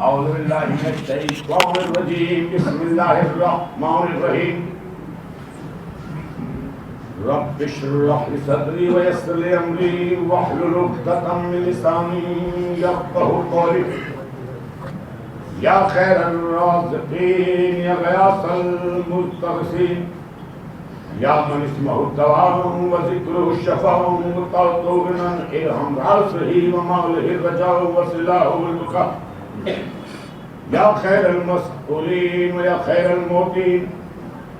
أعوذ بالله من الشيطان الرجيم بسم الله الرحمن الرحيم رب اشرح لي صدري ويسر لي أمري واحلل عقدة من لساني يفقهوا قولي يا خير الرازقين يا غياث المستغيثين يا من اسمه الدواء وذكره الشفاء وطاعته من إلهم رأسه وماله الرجاء وسلاحه البقاء يا خير المسؤولين ويا خير الموتين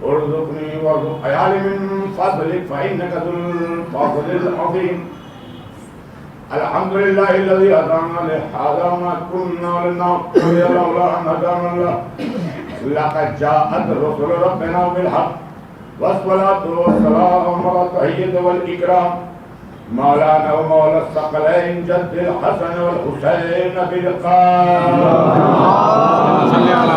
ارزقني وارزق عيالي من فضلك فإنك ذو الفضل العظيم الحمد لله الذي هدانا لهذا وما كنا لنهتدي لولا أن هدانا الله لقد جاءت رسل ربنا بالحق والصلاة والسلام على التحية والإكرام مولانا ومولى الثقلين جد الحسن والحسين بلقاء صل على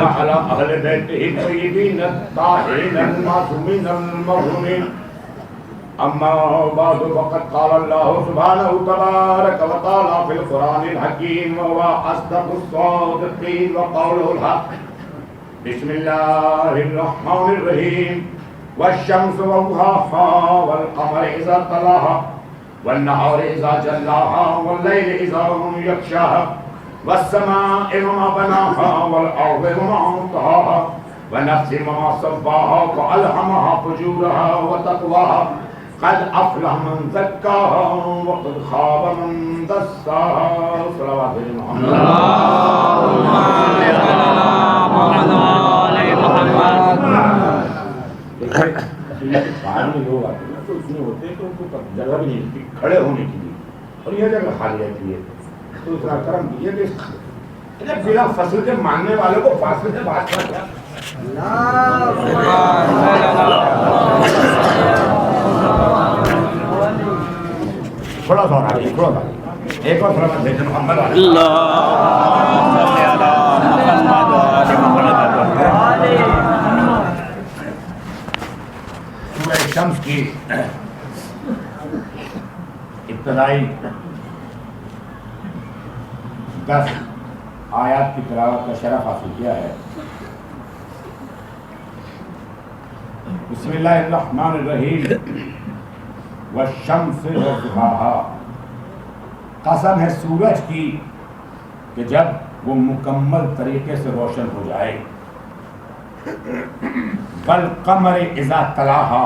وعلى أهل بيته الطيبين الطاهرين المعصومين المظلومين أما بعد فقد قال الله سبحانه تبارك وتعالى في القرآن الحكيم وهو أصدق الصادقين وقوله الحق بسم الله الرحمن الرحيم والشمس وضحاها والقمر إذا طلاها والنهار إذا جلاها والليل إذا يغشاها والسماء وما بناها والأرض وما طحاها ونفس وما صفاها فألهمها فجورها وتقواها قد أفلح من زكاها وقد خاب من دساها صلوات محمد اللهم صل على محمد وعلى باہر میں لوگ آتے ہیں تو اتنے ہوتے ہیں کہ ان کو جگہ بھی نہیں ملتی کھڑے ہونے کے لیے اور یہ جگہ خالی رہتی ہے تو اتنا کرم کیجیے کہ بلا فصل کے ماننے والوں کو فاصلے سے بات کرتے ہیں تھوڑا سا اور آگے تھوڑا سا ایک اور تھوڑا سا دیکھیں محمد سورہ شمس کی ابتدائی 10 آیات کی تلاوت کا شرف حاصل کیا ہے. بسم اللہ الرحمن الرحیم والشمس وضحاها قسم ہے سورج کی کہ جب وہ مکمل طریقے سے روشن ہو جائے. والقمر اذا تلاها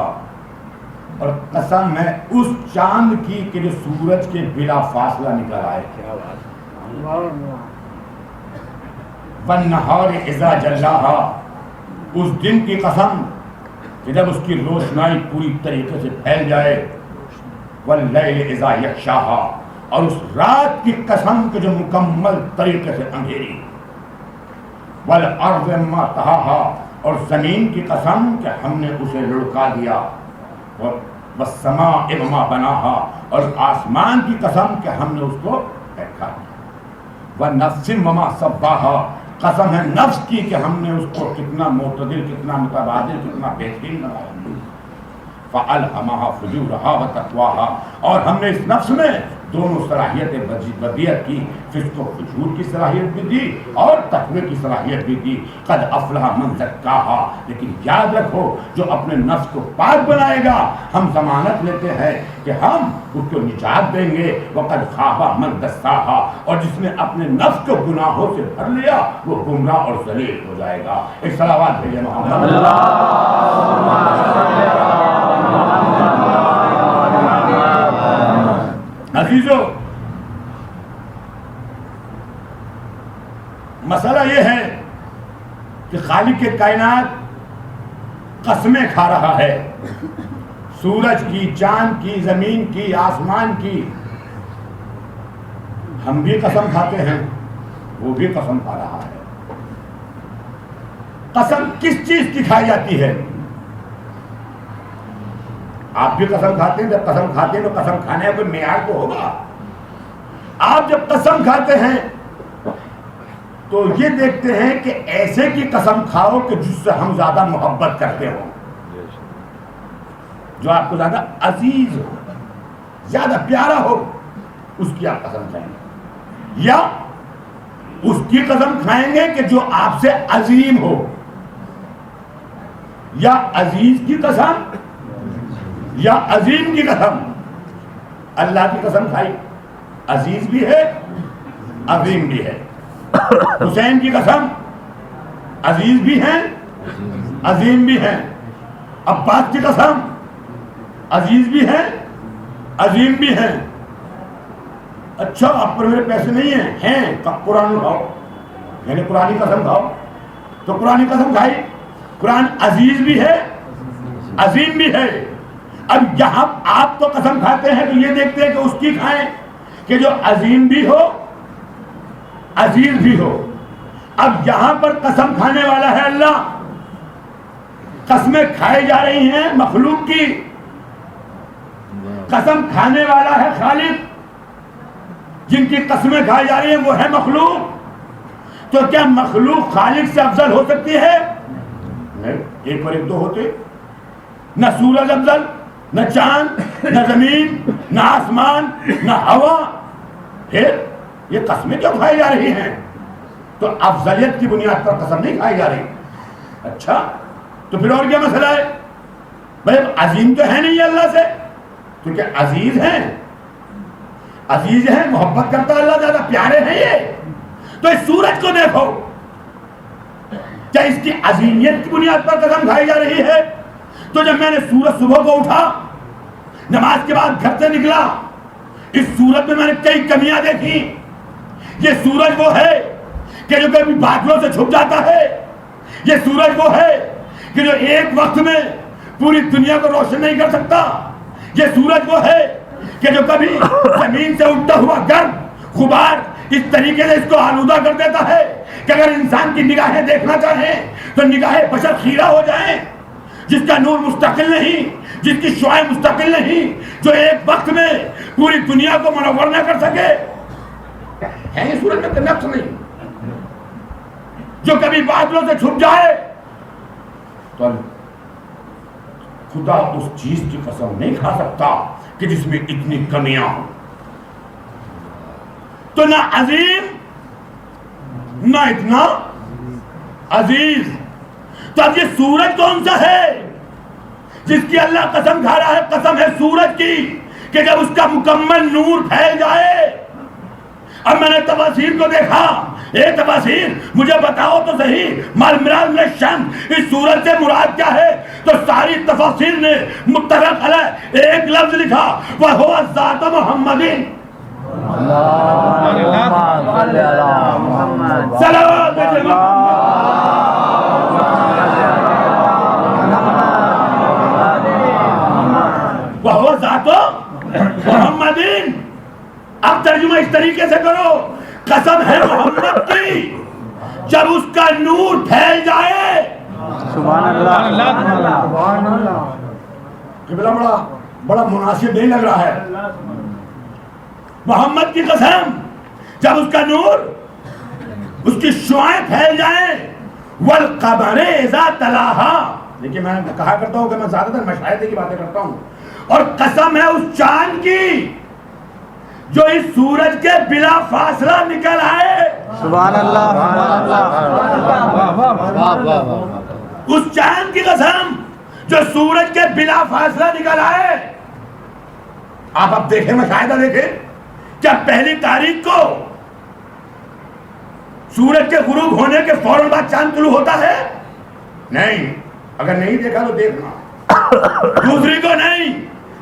اور قسم ہے اس چاند کی کہ جو سورج کے بلا فاصلہ نکل آئے. والنہار اذا جلاها اس دن کی قسم کہ جب اس کی روشنائی پوری طریقے سے پھیل جائے. واللیل اذا یغشاها اور اس رات کی قسم کہ جو مکمل طریقے سے اندھیری. والارض وما طحاها اور زمین کی قسم کہ ہم نے اسے لڑکا دیا. والسماء وما بناها اور آسمان کی قسم کہ ہم نے اس کو بیٹھا دیا. والنفس وما سواها قسم ہے نفس کی کہ ہم نے اس کو کتنا معتدل کتنا متبادل کتنا بہترین بنایا. فألهمها فجورها وتقواها اور ہم نے اس نفس میں دونوں صلاحیتیں بدیت کی. فسق و فجور کی صلاحیت بھی دی اور تقوی کی صلاحیت بھی دی. قد افلح من زکاها لیکن یاد رکھو جو اپنے نفس کو پاک بنائے گا ہم ضمانت لیتے ہیں کہ ہم اس کو نجات دیں گے. وقد خاب من دساها اور جس نے اپنے نفس کو گناہوں سے بھر لیا وہ گمراہ اور ذلیل ہو جائے گا. ایک صلوات بھیجیں محمد. عزیزو مسئلہ یہ ہے کہ خالق کائنات قسمیں کھا رہا ہے. سورج کی چاند کی زمین کی آسمان کی. ہم بھی قسم کھاتے ہیں وہ بھی قسم کھا رہا ہے. قسم کس چیز کی کھائی جاتی ہے؟ آپ بھی قسم کھاتے ہیں. جب قسم کھاتے ہیں تو قسم کھانے کا کوئی معیار تو ہوگا. آپ جب قسم کھاتے ہیں تو یہ دیکھتے ہیں کہ ایسے کی قسم کھاؤ کہ جس سے ہم زیادہ محبت کرتے ہوں, جو آپ کو زیادہ عزیز ہو, زیادہ پیارا ہو. اس کی آپ قسم کھائیں گے، یا اس کی قسم کھائیں گے کہ جو آپ سے عظیم ہو، یا عزیز کی قسم یا عظیم کی قسم. اللہ کی قسم کھائی، عزیز بھی ہے عظیم بھی ہے. حسین کی قسم، عزیز بھی ہیں عظیم بھی ہیں. عباس کی قسم، عزیز بھی ہیں عظیم بھی ہیں. اچھا آپ پر میرے پیسے نہیں ہیں قرآن کھاؤ، یعنی قرآن قسم کھاؤ. تو قرآن قسم کھائی، قرآن عزیز بھی ہے عظیم بھی ہے. اب یہاں آپ تو قسم کھاتے ہیں تو یہ دیکھتے ہیں کہ اس کی کھائیں کہ جو عظیم بھی ہو عزیز بھی ہو. اب یہاں پر قسم کھانے والا ہے اللہ، قسمیں کھائی جا رہی ہیں مخلوق کی، قسم کھانے والا ہے خالق. جن کی قسمیں کھائی جا رہی ہیں وہ ہے مخلوق. تو کیا مخلوق خالق سے افضل ہو سکتی ہے؟ نہیں، ایک پر ایک دو ہوتے. نہ سورج افضل، نہ چاند، نہ زمین، نہ آسمان، نہ ہوا. پھر یہ قسمیں کیوں کھائی جا رہی ہیں؟ تو افضلیت کی بنیاد پر قسم نہیں کھائی جا رہی. اچھا تو پھر اور کیا مسئلہ ہے؟ بھائی عظیم تو ہے نہیں اللہ سے، کیونکہ عزیز ہیں عزیز ہیں، محبت کرتا ہے اللہ، زیادہ پیارے ہیں یہ. تو اس سورج کو دیکھو، کیا اس کی عظیمیت کی بنیاد پر قسم کھائی جا رہی ہے؟ تو جب میں نے سورج صبح کو اٹھا، نماز کے بعد گھر سے نکلا، اس سورج میں نے کئی کمیاں دیکھی. یہ سورج وہ ہے کہ جو کبھی بادلوں سے چھپ جاتا ہے. یہ سورج وہ ہے کہ جو ایک وقت میں پوری دنیا کو روشن نہیں کر سکتا. یہ سورج وہ ہے کہ جو کبھی زمین سے اٹھتا ہوا گرد غبار اس طریقے سے اس کو آلودہ کر دیتا ہے کہ اگر انسان کی نگاہیں دیکھنا چاہیں تو نگاہیں بشر خیرہ ہو جائیں. جس کا نور مستقل نہیں، جس کی شعاع مستقل نہیں، جو ایک وقت میں پوری دنیا کو منور نہ کر سکے. ہے یہ سورج میں نقص نہیں، جو کبھی بادلوں سے چھپ جائے. تو خدا اس چیز کی قسم نہیں کھا سکتا کہ جس میں اتنی کمیاں ہوں. تو نہ عظیم نہ اتنا عزیز. تو اب یہ سورج کون سا ہے جس کی اللہ قسم کھا رہا ہے؟ قسم ہے سورج کی کہ جب اس کا مکمل نور پھیل جائے. اب میں نے تفاسیر کو دیکھا، اے تفاسیر مجھے بتاؤ تو صحیح مالمرال میں شمس اس سورج سے مراد کیا ہے؟ تو ساری تفاسیر نے متفق علیہ ایک لفظ لکھا، وَهُوَ ذَاتُ مُحَمَّدٍ. وَهُوَ ذَاتُ مُحَمَّدٍ. اب ترجمہ اس طریقے سے کرو، قسم ہے محمد کی جب اس کا نور پھیل جائے. سبحان اللہ. قبلہ بڑا مناسب نہیں لگ رہا ہے. محمد کی قسم جب اس کا نور، اس کی شعاعیں پھیل جائیں. والقمر اذا تلاہا. دیکھیے میں کہا کرتا ہوں کہ میں زیادہ تر مشاہدے کی باتیں کرتا ہوں. اور قسم ہے اس چاند کی جو اس سورج کے بلا فاصلہ نکل آئے. سبحان اللہ. اس چاند کی قسم جو سورج کے بلا فاصلہ نکل آئے. آپ اب دیکھیں، مشاہدہ دیکھیں، کیا پہلی تاریخ کو سورج کے غروب ہونے کے فوراً بعد چاند طلوع ہوتا ہے؟ نہیں. اگر نہیں دیکھا تو دیکھنا. دوسری کو نہیں،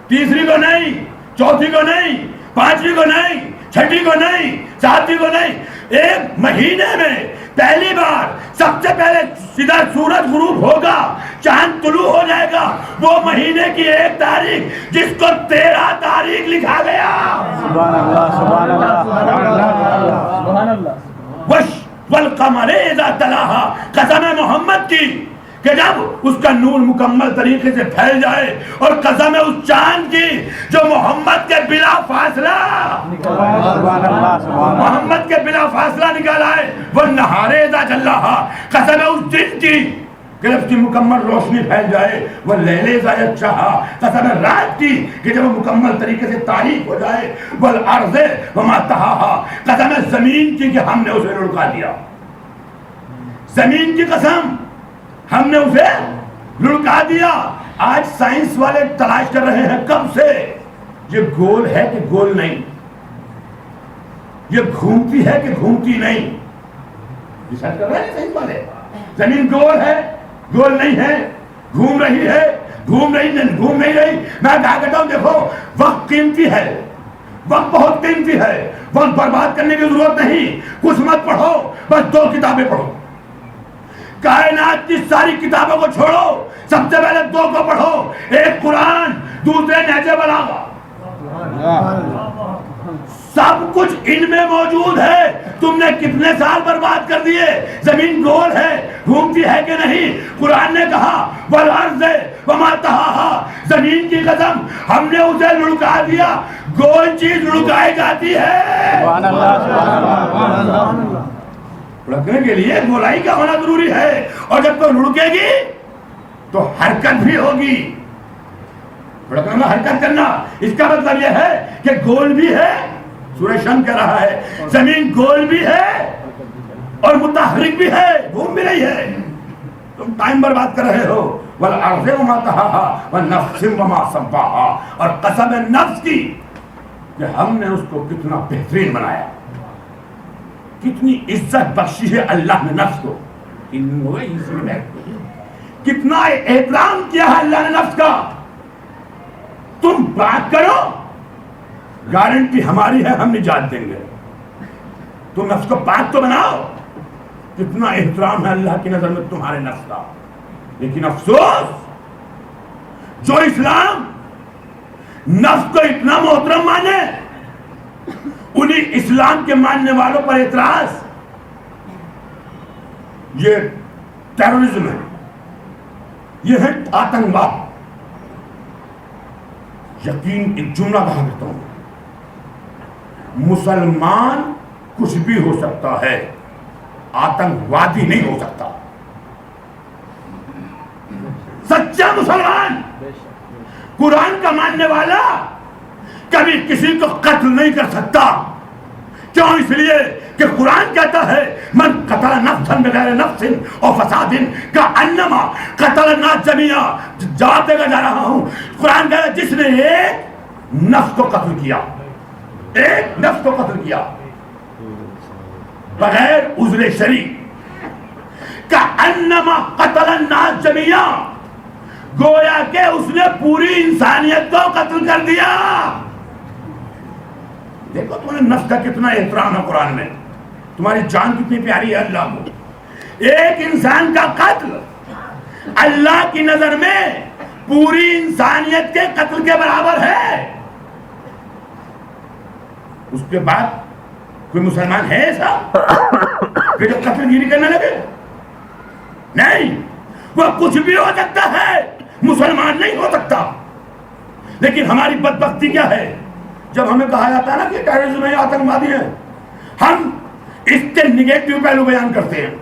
تیسری کو نہیں، چوتھی کو نہیں، پانچویں کو نہیں، چھٹی کو نہیں، ساتویں کو نہیں. ایک مہینے میں پہلی بار سب سے پہلے سیدھا سورج غروب ہوگا، چاند طلوع ہو جائے گا. وہ مہینے کی ایک تاریخ جس کو 13 تاریخ لکھا گیا. سبحان اللہ. سبحان اللہ. سبحان اللہ. والقمر اذا تلاہا. قسم ہے محمد کی کہ جب اس کا نور مکمل طریقے سے پھیل جائے. اور قسم ہے اس چاند کی جو محمد کے بلا فاصلہ محمد کے بلا فاصلہ نکال آئے. والنہار اذا جلاہا. قسم ہے اس دن کی کہ اس کی مکمل روشنی پھیل جائے، وہ لیلے ذا چاہا، قسم ہے رات کی کہ جب وہ مکمل طریقے سے تاریک ہو جائے، والارض وما طحاہا، قسم ہے زمین کی کہ ہم نے اسے لڑکا دیا، زمین کی قسم ہم نے اسے لڑکا دیا۔ آج سائنس والے تلاش کر رہے ہیں کب سے یہ گول ہے کہ گول نہیں، یہ گھومتی ہے کہ گھومتی نہیں، ریسرچ کر رہے ہیں سائنس والے، زمین گول ہے گول نہیں ہے، گھوم رہی ہے گھوم نہیں رہی۔ میں کہا کرتا ہوں دیکھو وقت قیمتی ہے، وقت بہت قیمتی ہے، وقت برباد کرنے کی ضرورت نہیں، کچھ مت پڑھو، بس 2 کتابیں پڑھو، کائنات کی ساری کتابوں کو چھوڑو، سب سے پہلے 2 کو پڑھو، ایک قرآن، دوسرے نہج بلاغہ، سب کچھ ان میں موجود ہے۔ تم نے کتنے سال برباد کر دیے، زمین گول ہے گھومتی ہے کہ نہیں، قرآن نے کہا والارض وما طحاہا، زمین کی قسم ہم نے اسے لڑکا دیا۔ گول چیز لڑکائی جاتی ہے، سبحان اللہ سبحان اللہ، لڑکنے کے لیے گولائی کا ہونا ضروری ہے، اور جب تو لڑکے گی تو حرکت بھی ہوگی، لڑکنا حرکت کرنا، اس کا مطلب یہ ہے کہ گول بھی ہے، سورہ شمس کہہ رہا ہے زمین گول بھی ہے اور متحرک بھی ہے، گھوم بھی رہی ہے، تم ٹائم برباد کر رہے ہو۔ والارض وما طحاہا والنفس وما سواہا، اور قسم ہے نفس کی کہ ہم نے اس کو کتنا بہترین بنایا، کتنی عزت بخشی ہے اللہ نے نفس کو، کتنا احترام کیا ہے اللہ نے نفس کا۔ تم بات کرو، گارنٹی ہماری ہے، ہم نجات دیں گے، تم نفس کو پاک تو بناؤ۔ کتنا احترام ہے اللہ کی نظر میں تمہارے نفس کا، لیکن افسوس جو اسلام نفس کو اتنا محترم مانے، انہی اسلام کے ماننے والوں پر اعتراض، یہ ٹیررزم ہے، یہ ہے آتنکواد۔ یقین ایک جملہ کہا کرتا ہوں، مسلمان کچھ بھی ہو سکتا ہے، آتنکوادی نہیں ہو سکتا۔ سچا مسلمان، قرآن کا ماننے والا کبھی کسی کو قتل نہیں کر سکتا۔ کیوں؟ اس لیے کہ قرآن کہتا ہے من قتل نفسا بغیر نفس اور فساد کأنما قتل الناس جميعا۔ جواب دے کر جا رہا ہوں، قرآن کہتا ہے جس نے ایک نفس کو قتل کیا، ایک نفس کو قتل کیا بغیر عذر شرعی، کأنما قتل الناس جميعا، گویا کہ اس نے پوری انسانیت کو قتل کر دیا۔ دیکھو تمہارے نفس کا کتنا احترام ہے قرآن میں، تمہاری جان کتنی پیاری ہے اللہ کو۔ ایک انسان کا قتل اللہ کی نظر میں پوری انسانیت کے قتل کے برابر ہے۔ اس کے بعد کوئی مسلمان ہے ایسا کہ جو قتل گیری کرنے لگے؟ نہیں، وہ کچھ بھی ہو سکتا ہے، مسلمان نہیں ہو سکتا۔ لیکن ہماری بدبختی کیا ہے، جب ہمیں کہا جاتا ہے نا کہ ٹیررزم ہے، آتنکوادی ہیں، ہم اس کے نگیٹو پہلو بیان کرتے ہیں،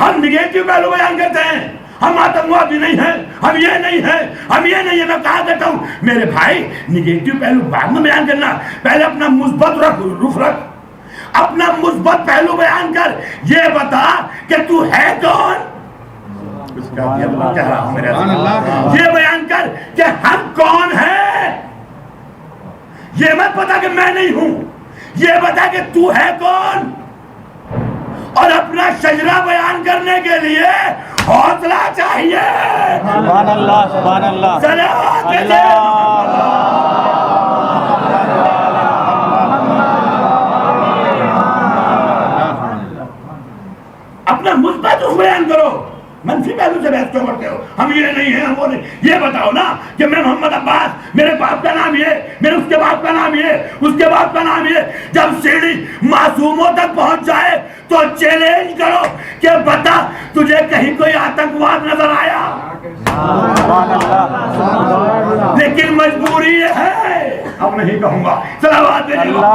ہم نگیٹو پہلو بیان کرتے ہیں، ہم آتنکوادی نہیں ہیں، ہم یہ نہیں ہیں، ہم یہ نہیں ہیں۔ میں کہا کرتا ہوں میرے بھائی نگیٹو پہلو بعد میں بیان کرنا، پہلے اپنا مثبت رخ رکھ، اپنا مثبت پہلو بیان کر، یہ بتا کہ تو ہے کون، یہ بیان کر کہ ہم کون ہیں۔ یہ مت بتا کہ میں نہیں ہوں، یہ بتا کہ تو ہے کون۔ اور اپنا شجرہ بیان کرنے کے لیے حوصلہ چاہیے۔ سبحان اللہ سبحان اللہ، صلوات اپنا مثبت بیان کرو، منفی پہلو سے بحث کیوں کرتے ہو؟ ہم یہ نہیں ہیں، ہم وہ نہیں۔ یہ بتاؤ نا کہ میں محمد عباس، میرے باپ کا نام یہ، میرے اس کے باپ کا نام یہ، اس کے باپ کا نام یہ۔ جب سیڑھی معصوموں تک پہنچ جائے تو چیلنج کرو کہ بتا تجھے کہیں کوئی آتنکواد نظر آیا؟ سبحان اللہ، لیکن مجبوری یہ ہے، اب نہیں کہوں گا۔ صلوات اللہ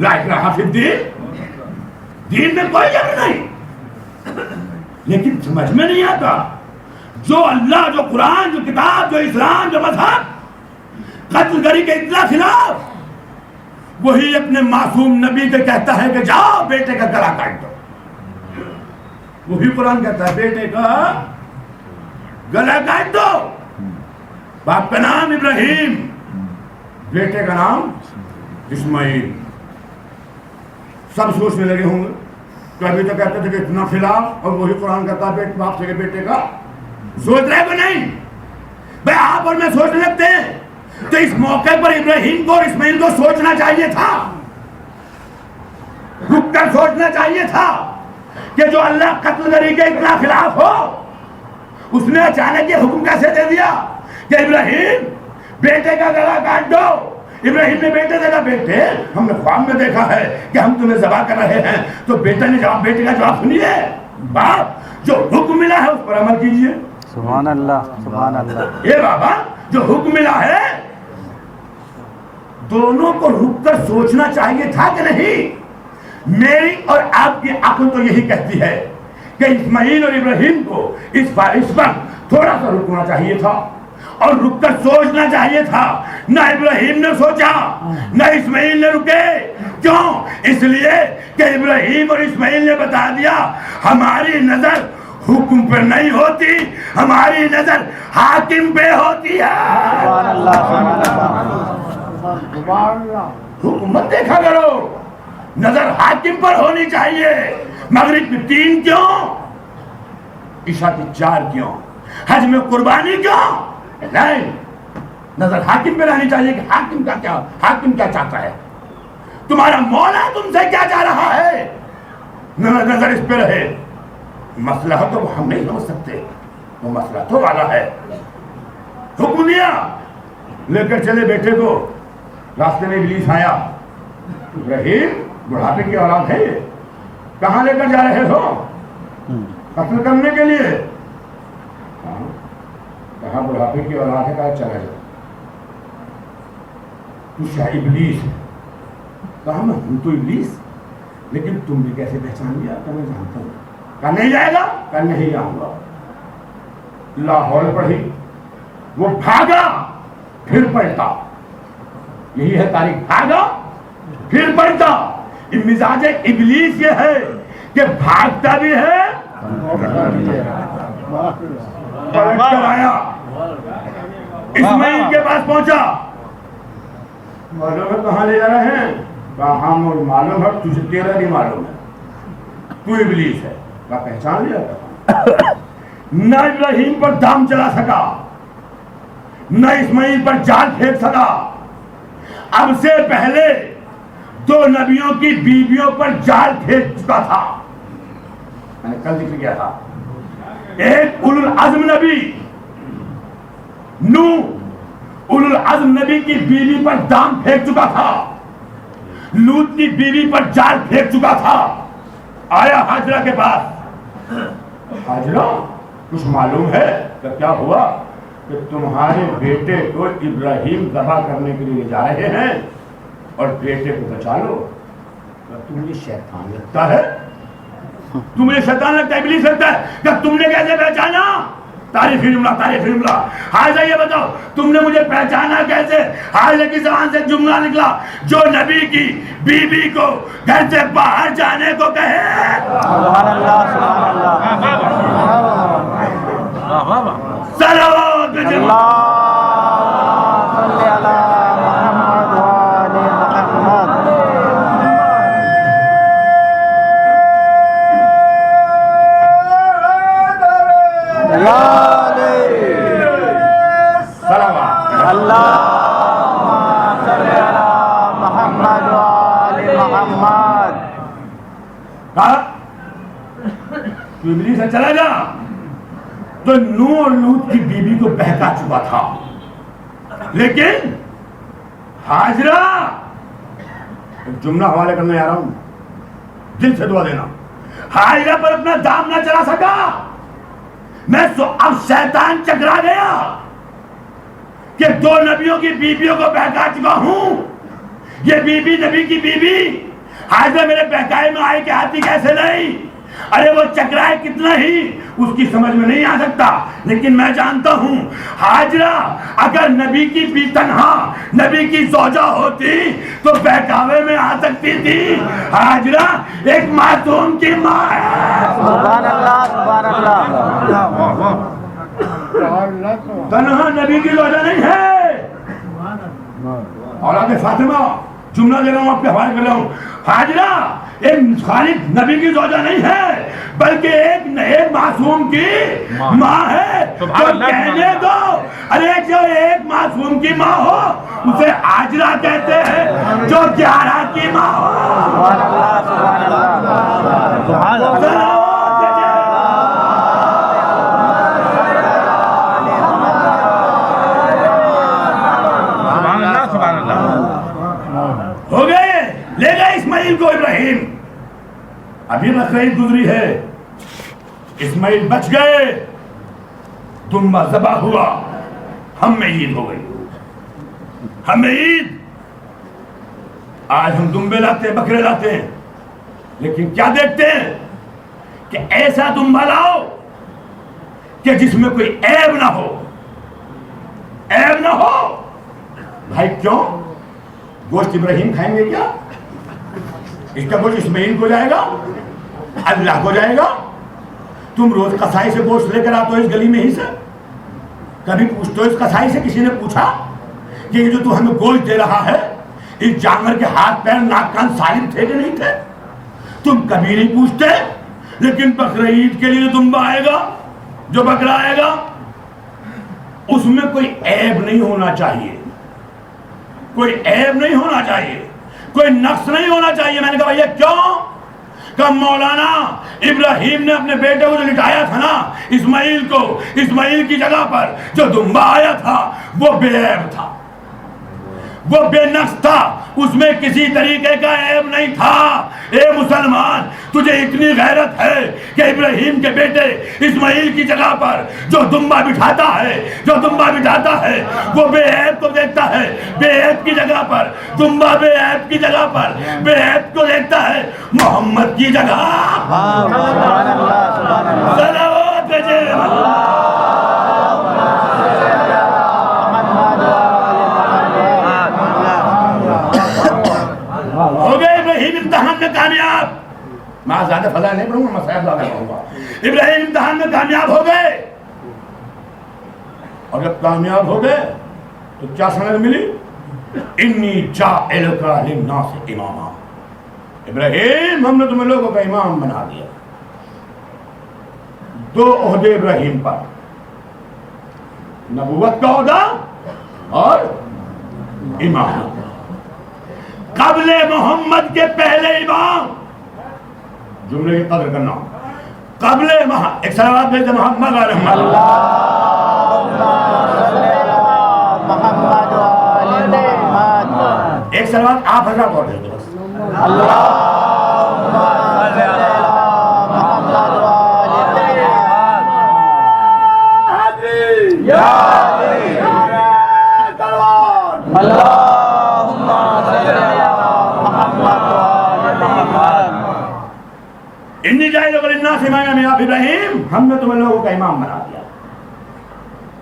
لا اکراہ فی الدین، دین میں کوئی جبر نہیں، لیکن سمجھ میں نہیں آتا جو اللہ، جو قرآن، جو کتاب، جو اسلام، جو مذہب قتل گری کے اتنا خلاف، وہی اپنے معصوم نبی سے کہتا ہے کہ جاؤ بیٹے کا گلا کاٹ دو. وہی قرآن کہتا ہے بیٹے کا گلا کاٹ دو. باپ کا نام ابراہیم، بیٹے کا نام اسماعیل. سب سوچنے لگے ہوں گے کہ ابھی تو کہتے تھے کہ اتنا خلاف، اور وہی قرآن کہتا ہے باپ سے کہ بیٹے کا. سوچ رہے کہ نہیں بھائی؟ آپ اور میں سوچنے لگتے ہیں تو اس موقع پر ابراہیم کو اور اسماعیل کو سوچنا چاہیے تھا، رک کر سوچنا چاہیے تھا کہ جو اللہ قتل گری کے اتنا خلاف ہو، اس نے اچانک یہ حکم کیسے دے دیا کہ ابراہیم بیٹے کا گلا کاٹ دو. ابراہیم نے بیٹے دیکھا، بیٹے ہم نے خواب میں دیکھا ہے کہ ہم تمہیں ذبح کر رہے ہیں. تو بیٹے نے جواب، بیٹے کا جواب سنیے، باپ جو حکم ملا ہے اس پر عمل کیجیے. سبحان اللہ، سبحان اللہ. یہ بابا جو حکم ملا ہے، دونوں کو رک کر سوچنا چاہیے تھا کہ نہیں؟ میری اور آپ کی عقل تو یہی کہتی ہے کہ اسماعیل اور ابراہیم کو اس پر تھوڑا سا رکنا چاہیے تھا اور رک کر سوچنا چاہیے تھا. نہ ابراہیم نے سوچا نہ اسماعیل نے رکے. کیوں؟ اس لیے کہ ابراہیم اور اسماعیل نے بتا دیا ہماری نظر حکم پر نہیں ہوتی، ہماری نظر حاکم پہ ہوتی ہے. سبحان اللہ، سبحان اللہ. حکومت دیکھا کرو، نظر حاکم پر ہونی چاہیے. مغرب کی 3 کیوں؟ عشاء کی 4 کیوں؟ حج میں قربانی کیوں؟ نہیں، نظر حاکم پہ رہنی چاہیے کہ حاکم کیا چاہتا ہے، تمہارا مولا تم سے کیا چاہ رہا ہے، نظر اس پہ رہے. مسئلہ تو ہم نہیں سمجھ سکتے، وہ مسئلہ تو والا ہے. حکم دیا، لے کر چلے بیٹے کو. راستے میں ابلیس آیا، ابراہیم بڑھاپے کی اولاد ہے، کہاں لے کر جا رہے ہو؟ قتل کرنے کے لیے. کہاں بڑھاپے کی اولاد ہے، کہا چلا جاؤ. تو شاہ ابلیس، کہا میں ہوں تو ابلیس، لیکن تم نے کیسے پہچان لیا؟ کہ میں جانتا ہوں. کہا نہیں جائے گا؟ کہا نہیں جاؤں گا. لاہور پڑھی، وہ بھاگا پھر پلٹا. یہی ہے تاریخ، بھاگا پھر پلٹا. مزاج ابلیس یہ ہے کہ بھاگتا بھی ہے، پلٹ کر آیا. اسماعیل کے پاس پہنچا، معلوم ہے کہاں لے جا رہے ہیں؟ کہا ہم معلوم ہے، تجھے تیرا نہیں معلوم ہے، تو ابلیس ہے. کہا پہچان لیا. نہ ابراہیم پر دام چلا سکا، نہ اسماعیل پر جال پھینک سکا. اب سے پہلے 2 نبیوں کی بیویوں پر جال پھینک چکا تھا. میں نے کل ذکر کیا تھا. ایک اولو العزم نبی نوح، اولو العزم نبی کی بیوی پر دام پھینک چکا تھا. لوط کی بیوی پر جال پھینک چکا تھا. آیا حاجرہ کے پاس. حاجرہ کچھ معلوم ہے کہ کیا ہوا؟ کہ تمہارے بیٹے کو ابراہیم ذبح کرنے کے لیے جا رہے ہیں اور بیٹے کو بچا لو. تمہیں شیطان لگتا ہے، تمہیں شیطان لگتا ہے، ابلیس لگتا ہے کہ تم نے کیسے پہچانا؟ تاریخی جملہ، تاریخی جملہ. حاضر یہ بتاؤ تم نے مجھے پہچانا کیسے؟ حاضر کی زبان سے جملہ نکلا، جو نبی کی بیوی کو گھر سے باہر جانے کو کہے. سبحان اللہ، سبحان اللہ. صلوات اللہ صلی علی محمد و آل محمد. تو ابلیس سے چلا جا. تو نوح اور لوط کی بیوی کو بہکا چکا تھا، لیکن حاجرہ، ایک جملہ حوالے کرنے آ رہا ہوں، دل سے دعا دینا. حاجرہ پر اپنا دام نہ چلا سکا. میں اب شیطان چکرا گیا کہ 2 نبیوں کی بیویوں کو بہکا چکا ہوں. یہ بیوی نبی کی بیوی حاضر میرے بہکائے میں آئے کہ آتی کیسے نہیں؟ ارے وہ چکرائے کتنا ہی اس کی سمجھ میں نہیں آ سکتا، لیکن میں جانتا ہوں حاجرہ اگر نبی کی بی تنہا نبی کی زوجہ ہوتی تو بہکاوے میں آ سکتی تھی۔ حاجرہ ایک معصوم کی ماں ہے۔ سبحان اللہ سبحان اللہ۔ تنہا نبی کی زوجہ نہیں ہے۔ اولاد فاطمہ جملہ دے رہا ہوں، آپ کے حوالے کر رہا ہوں۔ حاجرہ ایک خالد نبی کی زوجہ نہیں ہے بلکہ ایک معصوم کی ماں ہے۔ تو کہنے دو، ارے جو ایک معصوم کی ماں ہو اسے حاجرہ کہتے ہیں، جو 11 کی ماں ہو۔ سبحان اللہ سبحان اللہ۔ ہو گئے، لے گئے اسماعیل کو ابراہیم۔ ابھی رسعید گزری ہے، اسماعیل بچ گئے، دمبا ذبح ہوا، ہم میں عید ہو گئی، ہم میں عید۔ آج ہم دمبے لاتے ہیں، بکرے لاتے ہیں، لیکن کیا دیکھتے ہیں کہ ایسا دمبا لاؤ کہ جس میں کوئی عیب نہ ہو، عیب نہ ہو۔ بھائی کیوں؟ گوشت ابراہیم کھائیں گے کیا؟ اس کا گوشت اسماعیل کو جائے گا، اللہ کو جائے گا۔ تم روز قصائی سے گوشت لے کر آتے ہو اس گلی میں ہی سے، کبھی پوچھتے ہو اس قصائی سے، کسی نے پوچھا کہ یہ جو تو ہمیں گوشت دے رہا ہے اس جانور کے ہاتھ پیر ناک کان سالم تھے کہ نہیں تھے؟ تم کبھی نہیں پوچھتے۔ لیکن بقرعید کے لیے دمبا آئے گا، جو بکرا آئے گا اس میں کوئی عیب نہیں ہونا چاہیے، کوئی عیب نہیں ہونا چاہیے، کوئی نقص نہیں ہونا چاہیے۔ میں نے کہا یہ کیوں؟ کہ مولانا ابراہیم نے اپنے بیٹے کو جو لٹایا تھا نا اسماعیل کو، اسماعیل کی جگہ پر جو دمبا آیا تھا وہ بے عیب تھا، وہ بے نقص تھا، اس میں کسی طریقے کا عیب نہیں تھا۔ اے مسلمان، تجھے اتنی غیرت ہے کہ ابراہیم کے بیٹے اسماعیل کی جگہ پر جو دمبا بٹھاتا ہے، جو دمبا بٹھاتا ہے وہ بے عیب کو دیکھتا ہے، بے عیب کی جگہ پر دمبا، بے عیب کی جگہ پر بے عیب کو دیکھتا ہے، محمد کی جگہ سبحان اللہ سبحان اللہ۔ صلوات بھیجے۔ ہو گئے ابراہیم امتحان میں کامیاب۔ میں زیادہ فضا نہیں پڑھوں گا، میں صاحب زیادہ پڑھوں گا۔ ابراہیم امتحان میں کامیاب ہو گئے، اور جب کامیاب ہو گئے تو کیا سند ملی؟ انی جاعلک للناس اماما۔ ابراہیم ہم نے تمہیں لوگوں کا امام بنا دیا۔ دو عہدے ابراہیم پر، نبوت کا عہدہ اور امامت۔ قبل محمد کے پہلے امام، جملے کی قدر کرنا، قبل ایک صلوات بھیج دے محمد علیہ محمد ایک صلوات آپ حضرات اور بھیج دو بس۔ انی جاعلک للناس اماما، آپ ابراہیم ہم نے تمہیں لوگوں کا امام بنا دیا۔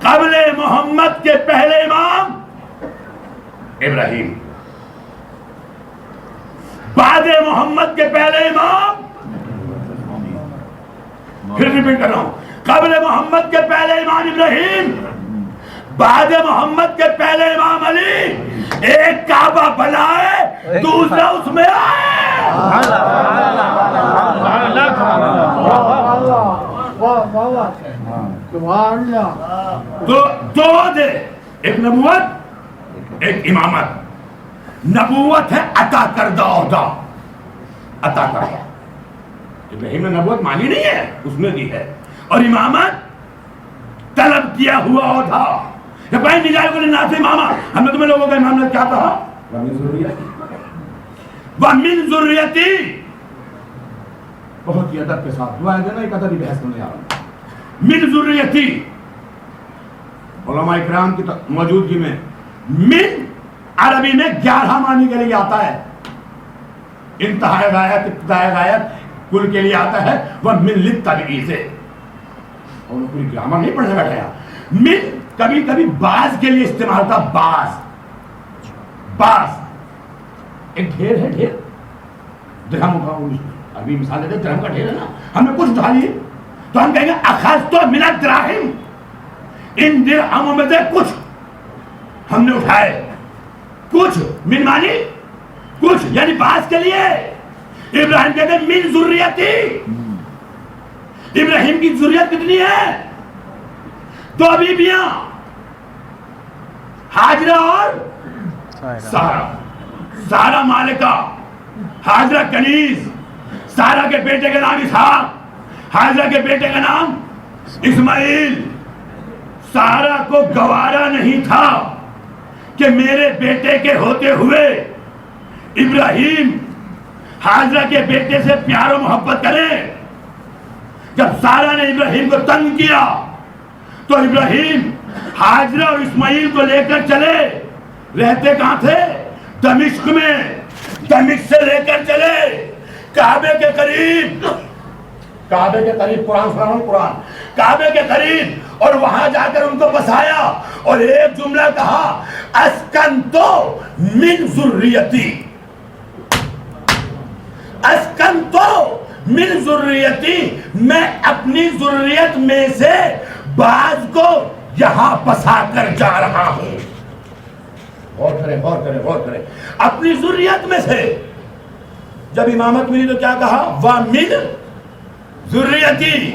قبل محمد کے پہلے امام ابراہیم، بعد محمد کے پہلے امام، پھر ریپیٹ کر رہا ہوں، قبل محمد کے پہلے امام ابراہیم، بعد محمد کے پہلے امام علی۔ ایک کعبہ بنائے، دوسرا اس میں آئے۔ تو دو دے، ایک نبوت ایک امامت۔ نبوت ہے عطا کردہ عہدہ، عطا کردہ۔ ابراہیم نے نبوت مانی نہیں ہے، اس نے دی ہے، اور امامت طلب کیا ہوا عہدہ۔ جب بھائی نجائے کو للناس اماما، ہم نے تمہیں لوگوں کا امام نے کیا کہا؟ وَمِن ذُرِّيَّتِي، بہت ہی ادب کے ساتھ دعا دینا، ایک ادبی بحث کرنے جا رہا ہوں۔ من ذریتی، علماء اکرام کی موجودگی میں من عربی میں 11 معنی کے لیے آتا ہے۔ انتہائی غایت ابتدائی غایت کل کے لیے آتا ہے وہ من للتبعیض، اور پوری گرامر نہیں پڑھنے بیٹھے ہیں. من کبھی کبھی بعض کے لیے استعمال ہوتا، بعض ایک ڈھیر ہے، ڈھیر درہم کا ابھی مثال دیتے درہم کا ڈھیر ہے نا، ہم نے کچھ اٹھا لیے تو ہم کہیں گے اخذت من الدراہم، ان درہموں میں سے کچھ ہم نے اٹھائے. کچھ من مانی کچھ یعنی بعض کے لیے. ابراہیم کہتے ہیں من ذریتی، ابراہیم کی ذریت کتنی ہے؟ 2 بیویاں، ہاجرہ اور سارہ. سارہ مالکہ، ہاجرہ کنیز. سارہ کے بیٹے کا نام اسحاق، ہاجرہ کے بیٹے کا نام اسماعیل. سارہ کو گوارا نہیں تھا کہ میرے بیٹے کے ہوتے ہوئے ابراہیم ہاجرہ کے بیٹے سے پیار و محبت کرے. جب سارہ نے ابراہیم کو تنگ کیا تو ابراہیم ہاجرہ اور اسماعیل کو لے کر چلے. رہتے کہاں تھے؟ دمشق میں. دمشق سے لے کر چلے کعبے کے قریب، کعبے کے قریب، قرآن سناؤں قرآن، کعبے کے قریب، اور وہاں جا کر ان کو بسایا اور ایک جملہ کہا اسکنتو من ذریتی، اسکنتو من ذریتی، میں اپنی ذریت میں سے بعض کو یہاں بسا کر جا رہا ہوں. غور کریں غور کریں غور کریں. اپنی ذریت میں سے جب امامت ملی تو کیا کہا؟ وَمِن ذریتی،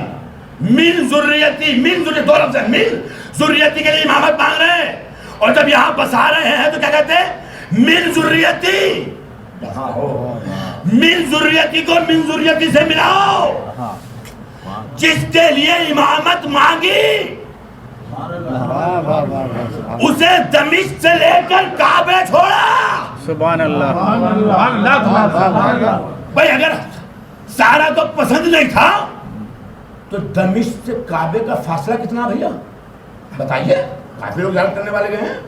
من ذریتی، من ذریتی، دو لفظ ہیں، من ذریتی کے لیے امامت مانگ رہے ہیں، اور جب یہاں بسا رہے ہیں تو کیا کہتے ہیں؟ من ذریتی. من ذریتی کو من ذریتی سے ملاؤ. جس کے لیے امامت مانگی اسے دمشق سے لے کر کعبے چھوڑا. سبحان اللہ. بھائی اگر سارا کو پسند نہیں تھا تو دمشق سے کعبے کا فاصلہ کتنا بھیا بتائیے؟ کافی لوگ زیارت کرنے والے گئے ہیں،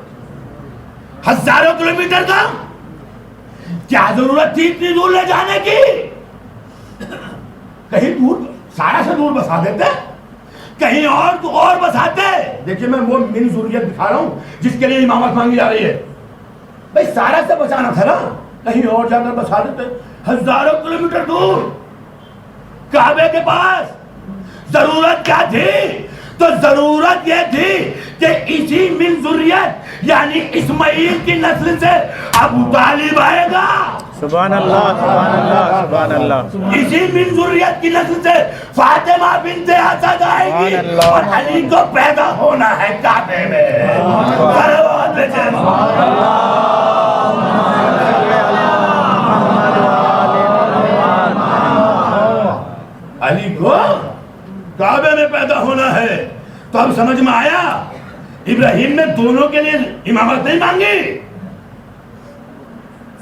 ہزاروں کلومیٹر کا. کیا ضرورت تھی اتنی دور لے جانے کی؟ کہیں دور سارا سے دور بسا دیتے، کہیں اور بساتے. دیکھیے میں وہ من ذریت دکھا رہا ہوں جس کے لیے امامت مانگی جا رہی ہے. بھائی سارا سے بچانا تھا نا، کہیں اور جا کر بسا دیتے. ہزاروں کلومیٹر دور کعبے کے پاس. ضرورت کیا تھی؟ تو ضرورت یہ تھی کہ اسی من ذریت یعنی اسماعیل کی نسل سے ابو طالب آئے گا. سبحان اللہ سبحان اللہ سبحان اللہ. اسی من ذریت کی نسل سے فاطمہ بنت اسد آئے گی اور علی کو پیدا ہونا ہے کعبے میں. علی کو کعبے میں پیدا ہونا ہے. تو اب سمجھ میں آیا ابراہیم نے دونوں کے لیے امامت نہیں مانگی،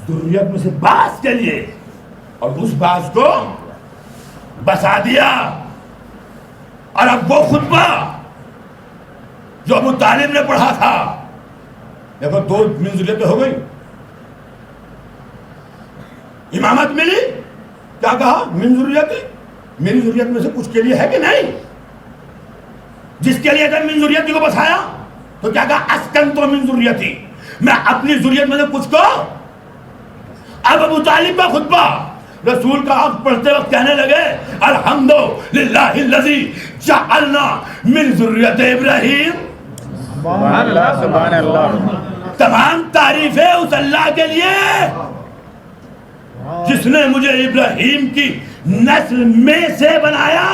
ذریت میں سے بعض کے لیے، اور اس بعض کو بسا دیا. اور اب وہ خطبہ جو ابو طالب نے پڑھا تھا، دیکھو 2 من ذریت ہو گئی، امامت ملی، کیا کہا؟ من ذریتی. میری ذریت میں سے کچھ کے لیے ہے کہ نہیں؟ جس کے لیے من ذریتی کو بسایا تو کیا کہا؟ اسکنتو من ذریتی، میں اپنی ذریت میں سے کچھ کو. اب ابو طالب کا خطبہ رسول کا حق پڑھتے وقت کہنے لگے الحمدللہ الذی جعلنا من ذریت ابراہیم. سبحان اللہ سبحان اللہ. تمام تعریفیں اس اللہ کے لیے جس نے مجھے ابراہیم کی نسل میں سے بنایا.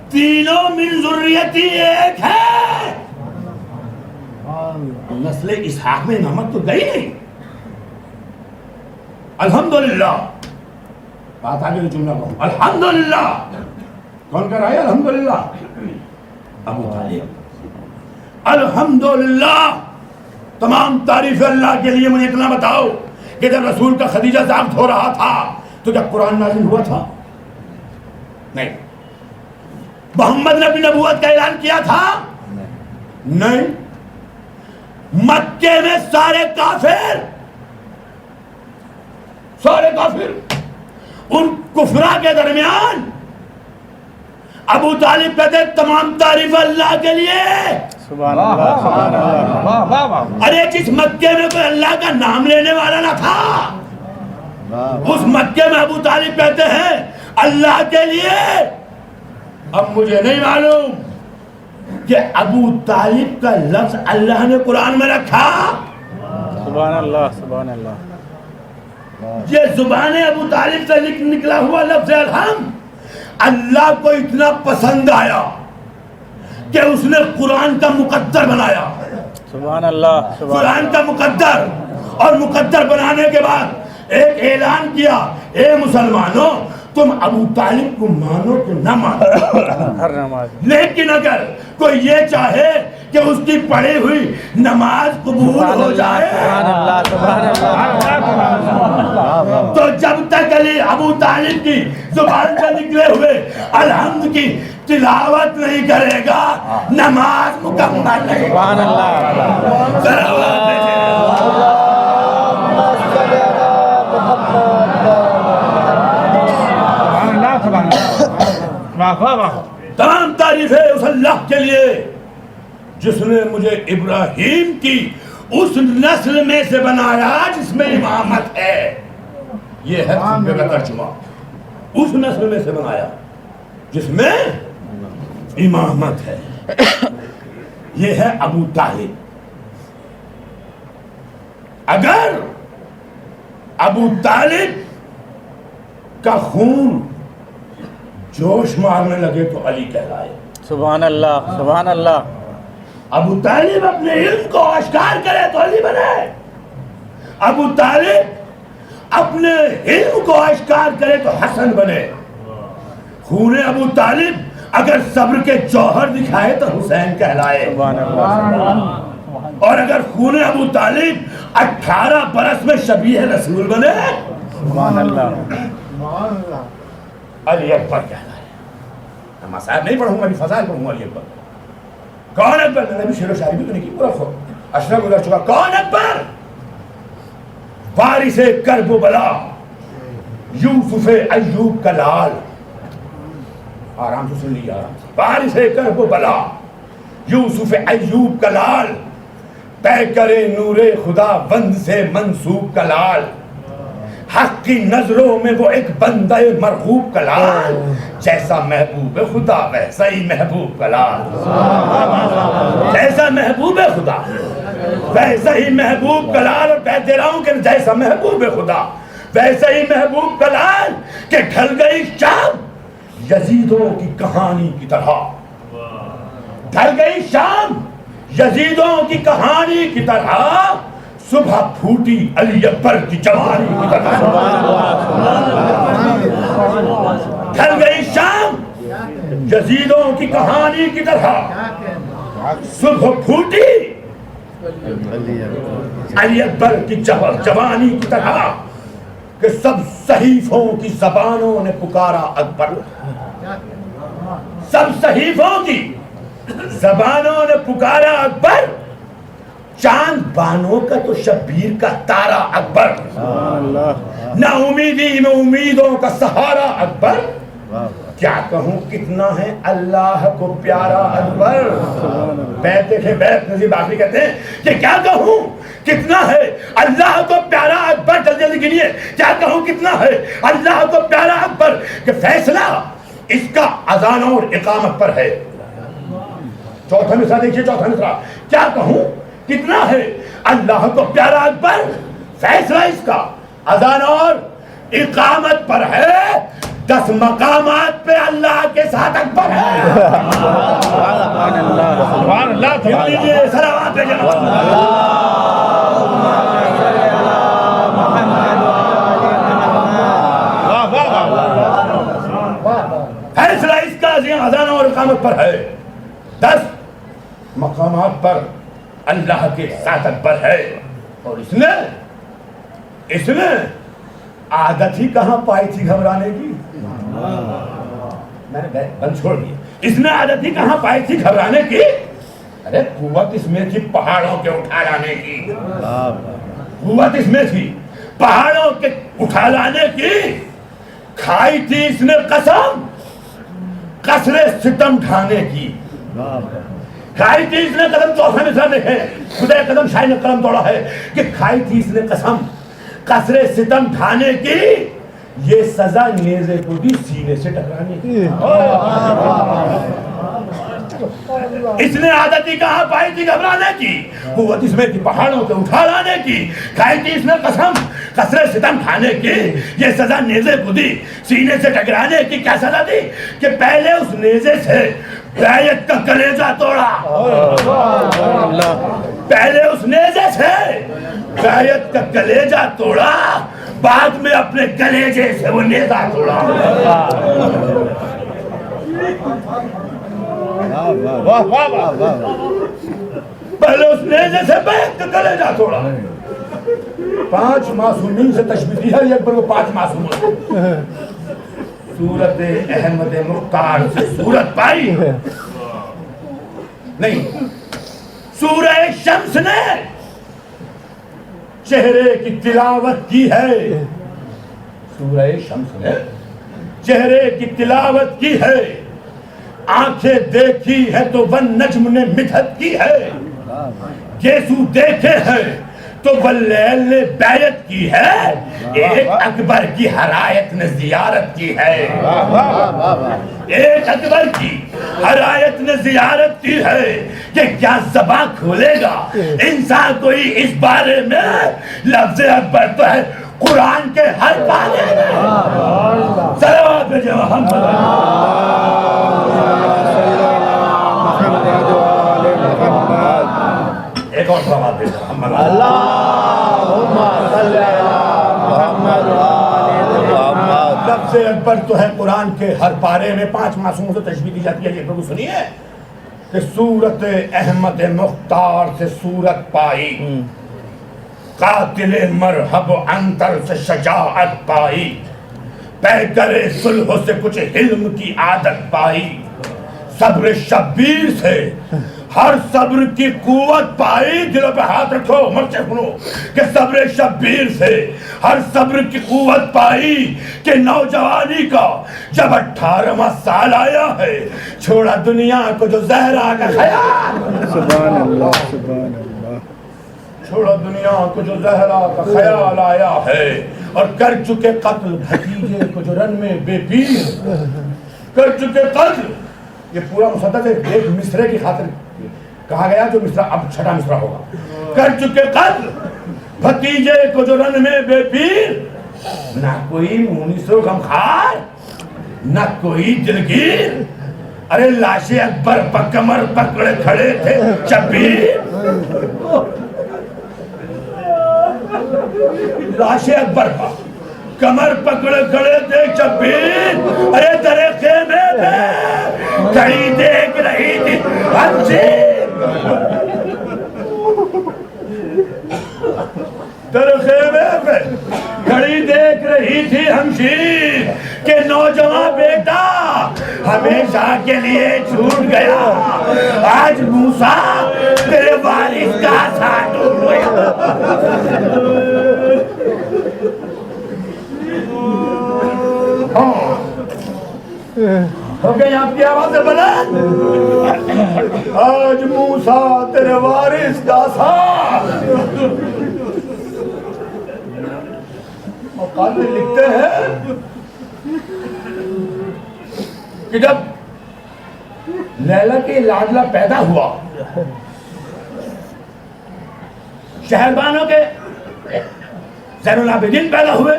تینوں من ذریتی ایک ہے. نسل اسحاق میں امامت تو گئی نہیں. الحمدللہ. بات آگے جملہ کہوں الحمدللہ. کون کہہ رہا ہے الحمدللہ؟ ابو طالب. الحمدللہ. تمام تعریف اللہ کے لیے. مجھے اتنا بتاؤ کہ جب رسول کا خدیجہ ذابت ہو رہا تھا تو کیا قرآن نازل ہوا تھا؟ نہیں. محمد نے اپنی نبوت کا اعلان کیا تھا؟ نہیں. مکے میں سارے کافر سارے کافر. ان کفرا کے درمیان ابو طالب کہتے تمام تعریف اللہ کے لیے. سبحان اللہ سبحان اللہ. ارے جس مکے میں کوئی اللہ کا نام لینے والا نہ تھا اس مکے میں ابو طالب کہتے ہیں اللہ کے لیے. اب مجھے نہیں معلوم کہ ابو طالب کا لفظ اللہ نے قرآن میں رکھا. سبحان اللہ سبحان اللہ. یہ زبان ابو طالب سے نکلا ہوا لفظ الحمد اللہ کو اتنا پسند آیا کہ اس نے قرآن کا مقدر بنایا. سبحان اللہ قرآن کا مقدر. اور مقدر بنانے کے بعد ایک اعلان کیا اے مسلمانوں تم ابو طالب کو مانو کہ نہ مانو ہر نماز لیکن اگر کوئی یہ چاہے کہ اس کی پڑھی ہوئی نماز قبول ہو جائے سبحان اللہ سبحان اللہ. تو جب تک علی ابو طالب کی زبان سے نکلے ہوئے الحمد کی تلاوت نہیں کرے گا نماز مکمل نہیں. سبحان اللہ. ذرا آواز دیجیے. تمام تعریفیں اس اللہ کے لیے جس نے مجھے ابراہیم کی اس نسل میں سے بنایا جس میں امامت ہے. یہ ہے خطبے کا ترجمہ. اس نسل میں سے بنایا جس میں امامت ہے. یہ ہے ابو طالب. اگر ابو طالب کا خون جوش مارنے لگے تو علی کہلائے. سبحان اللہ سبحان اللہ. ابو طالب اپنے علم کو اشکار کرے تو علی بنے. ابو طالب اپنے علم کو اشکار کرے تو حسن بنے. خون ابو طالب اگر صبر کے جوہر دکھائے تو حسین کہلائے. سبحان اللہ. اور اگر خون ابو طالب 18 برس میں شبیہ رسول بنے سبحان اللہ. علی اکبر کہلائے. میں مسائل نہیں پڑھوں گا ابھی فضائل پڑھوں گا. علی اکبر کون اکبر؟ میں نے بھی شعر و شاعری بھی تو نہیں کی. پورا اشرف گزر چکا. کون اکبر؟ وارث کرب و بلا یوسف ایوب کا لال. آرام سے سن لیجیے آرام سے. وارث کرب و بلا یوسف ایوب کا لال طے کرے نور خدا بند سے منسوب کا لال. حق کی نظروں میں وہ ایک بندہ مرغوب کا لال. جیسا محبوب خدا ویسا ہی محبوب کا لال. جیسا محبوب خدا ویسا ہی محبوب کا لال. اور کہتے رہا ہوں کہ جیسا محبوب خدا ویسا ہی محبوب کا لال کہ ڈھل گئی شام یزیدوں کی کہانی کی طرح. ڈھل گئی شام یزیدوں کی کہانی کی طرح. صبح پھوٹی علی اکبر کی جوانی کی طرح. ڈھل گئی شام یزیدوں کی کہانی کی طرح. صبح پھوٹی علی اکبر کی جوانی کی طرح کہ سب صحیفوں کی زبانوں نے پکارا اکبر. سب صحیفوں کی زبانوں نے پکارا اکبر. چاند بانوں کا تو شبیر کا تارا اکبر. نہ امیدی میں امیدوں کا سہارا اکبر. کیا کہوں کتنا ہے اللہ کو پیارا اکبر. بیت دیکھیں بیت نظیر باقی کہتے ہیں کہ کیا کہوں کتنا ہے اللہ کو پیارا اکبر. جلدی جلدی گنیے. کیا کہوں کتنا ہے اللہ کو پیارا اکبر کہ فیصلہ اس کا اذان اور اقامت پر ہے. چوتھا مصرع دیکھیے. چوتھا مصرع کیا کہوں کتنا ہے اللہ کو پیارا اکبر. فیصلہ اس کا اذان اور اقامت پر ہے. 10 مقامات پہ اللہ کے ساتھ اکبر ہے. سبحان اللہ. پھر لیجیے صلوات بھیجیں. فیصلہ اس کا اذان اور اقامت پر ہے. 10 مقامات پر اللہ کے ساتھ اکبر ہے. اور اس نے عادت ہی کہاں پائی تھی گھبرانے کی. میں نے بند چھوڑ دیا. اس نے عادت ہی کہاں پائی تھی گھبرانے کی. ارے قوت اس میں تھی پہاڑوں کے اٹھا لانے کی. قوت اس میں تھی پہاڑوں کے اٹھا لانے کی کھائی تھی اس نے قسم قصر ستم ڈھانے کی کھائی تھی اس نے قدم چوتھا مثال دیکھے خدا قدم شاہی نے قلم توڑا ہے کہ کھائی تھی اس نے قسم قصر ستم ڈھانے کی یہ سزا نیزے کو دی سینے سے ٹکرانے کی اس نے عادت ہی کہاں پائی تھی گھبرانے کی قوت اس میں تھی پہاڑوں کے اٹھا لانے کی کھائی تھی اس نے قسم قصر ستم کھانے کی یہ سزا نیزے کو دی سینے سے ٹکرانے کی کیا سزا دی کہ پہلے اس نیزے سے بیعت کا کلیجہ توڑا پہلے اس نیزے سے بیعت کا کلیجہ توڑا بعد میں اپنے کلیجے سے وہ نیزہ توڑا پہلے اس نیزے سے بیعت کا کلیجہ توڑا 5 معصومین سے تشبیہ دی ہے یہ پر وہ 5 معصوموں سورت احمد مختار سے سورت پائی نہیں سورہ شمس نے چہرے کی تلاوت کی ہے سورہ شمس نے چہرے کی تلاوت کی ہے آنکھیں دیکھی ہے تو ون نجم نے مدحت کی ہے یسوع دیکھے ہیں تو واللیل نے بیعت کی ہے ایک اکبر کی حرایت نے زیارت کی ہے ایک اکبر کی حرایت نے زیارت کی ہے کہ کیا زبان کھولے گا انسان کوئی اس بارے میں لفظ اکبر تو ہے قرآن کے ہر پارے میں صلوات بھیجے محمد ایک اور صلوات بھیجے محمد اللہم صلی علی محمد لفظ اکبر تو ہے قرآن کے ہر پارے میں 5 معصوموں سے تشبیہ دی جاتی ہے یہ پرو سنیے کہ سورت احمد مختار سے سورت پائی قاتل مرحب انتر سے شجاعت پائی پیکر صلح سے کچھ حلم کی عادت پائی صبر شبیر سے ہر صبر کی قوت پائی دلوں پہ ہاتھ رکھو مرچے سنو کہ صبر شبیر سے ہر صبر کی قوت پائی کہ نوجوانی کا جب 18واں سال آیا ہے چھوڑا دنیا کو جو زہرا کا خیال سبحان اللہ سبحان اللہ چھوڑا دنیا کو جو زہرا کا خیال آیا ہے اور کر چکے قتل بھتیجے کو جو رن میں بے پیر کر چکے قتل یہ پورا مصدق ایک مصرے کی خاطر کہا گیا جو مصرع اب 6واں مصرع ہوگا کر چکے قتل بھتیجے کو جو رن میں بے پیر نہ کوئی مونس و غمخوار نہ کوئی دلگیر ارے لاش اکبر پر کمر پکڑے کھڑے تھے شبیر لاش اکبر پر کمر پکڑے کھڑے تھے شبیر ارے در خیمے میں کھڑی دیکھ رہی تھی ہمشیر در خیمے پہ کھڑی دیکھ رہی تھی ہمشیر کہ نوجوان بیٹا ہمیشہ کے لیے چھوٹ گیا آج موسیٰ تیرے وارث کا ساتھ ڈوب گیا ہو گئی آپ کی آواز بلند آج موسیٰ تیرے وارث کا ساتھ قاتل لکھتے ہیں کہ جب لیلا کے لاڈلا پیدا ہوا شہربانوں کے زین العابدین پیدا ہوئے